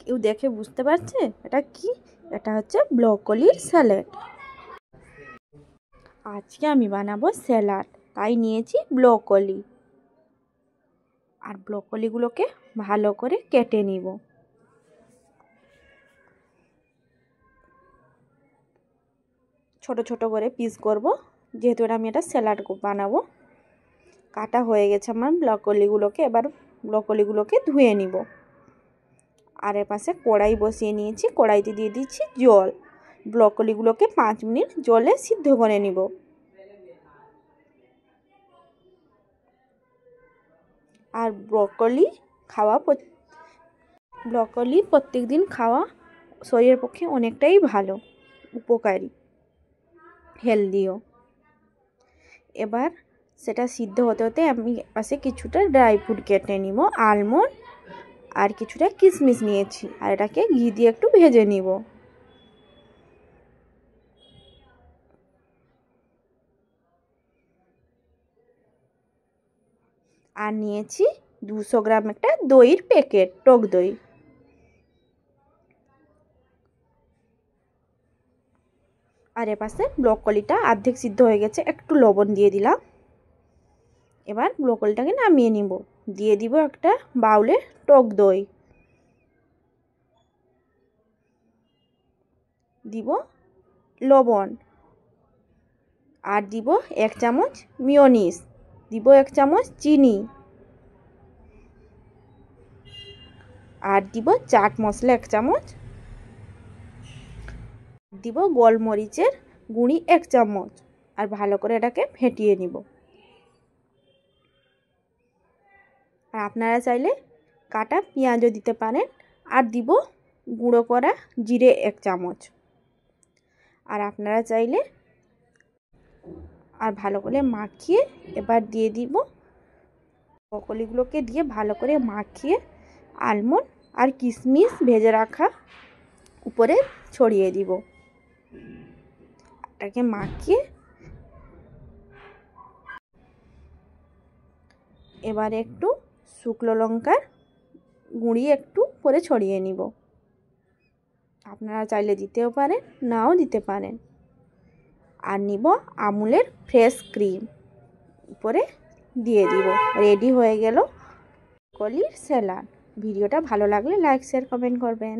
কেউ দেখে বুঝতে পারছে এটা কি? এটা হচ্ছে ব্রকলির স্যালাড। আজকে আমি বানাবো স্যালাড, তাই নিয়েছি ব্রকলি। আর ব্রকলিগুলোকে ভালো করে কেটে নিব। ছোট ছোট করে পিস করব, যেহেতু আমি এটা স্যালাড বানাবো। কাটা হয়ে গেছে আমার ব্রকলিগুলোকে। এবার ব্রকলিগুলোকে ধুয়ে নিব। আর এর পাশে কড়াই বসিয়ে নিয়েছি, কড়াইতে দিয়ে দিচ্ছি জল। ব্রকলিগুলোকে 5 মিনিট জলে সিদ্ধ করে নিব। আর ব্রকলি প্রত্যেক দিন খাওয়া শরীরের পক্ষে অনেকটাই ভালো, উপকারী, হেলদিও। এবার সেটা সিদ্ধ হতে হতে আমি পাশে কিছুটা ড্রাই ফ্রুট কেটে নিব, আলমন্ড আর কিছুটা কিশমিশ নিয়েছি। আর এটাকে ঘি দিয়ে একটু ভেজে নিব। আর নিয়েছি 200 গ্রাম একটা দইয়ের প্যাকেট, টক দই। আর এপাশে ব্রকলিটা অর্ধেক সিদ্ধ হয়ে গেছে, একটু লবণ দিয়ে দিলাম। এবার ব্রকলিটাকে নামিয়ে নিব। দিয়ে দিব একটা বাউলে টক দই, দিব লবণ, আর দিব 1 চামচ মেয়োনিজ, দিব 1 চামচ চিনি, আর দিব চাট মশলা 1 চামচ, দিব গোলমরিচের গুঁড়ি 1 চামচ। আর ভালো করে এটাকে ফেটিয়ে নিব। আর আপনারা চাইলে কাটা পেঁয়াজও দিতে পারেন। আর দিব গুঁড়ো করা জিরে 1 চামচ। আর আপনারা চাইলে আর ভালো করে মাখিয়ে এবার দিয়ে দিব ব্রকলিগুলোকে দিয়ে ভালো করে মাখিয়ে আলমন্ড আর কিশমিশ ভেজে রাখা উপরে ছড়িয়ে দিব। এটাকে মাখিয়ে এবার একটু শুকনো লঙ্কার গুঁড়ি একটু করে ছড়িয়ে নিব। আপনারা চাইলে দিতেও পারেন, নাও দিতে পারেন। আর নিব আমুলের ফ্রেশ ক্রিম, উপরে দিয়ে দিব। রেডি হয়ে গেল ব্রকলির স্যালাড। ভিডিওটা ভালো লাগলে লাইক শেয়ার কমেন্ট করবেন।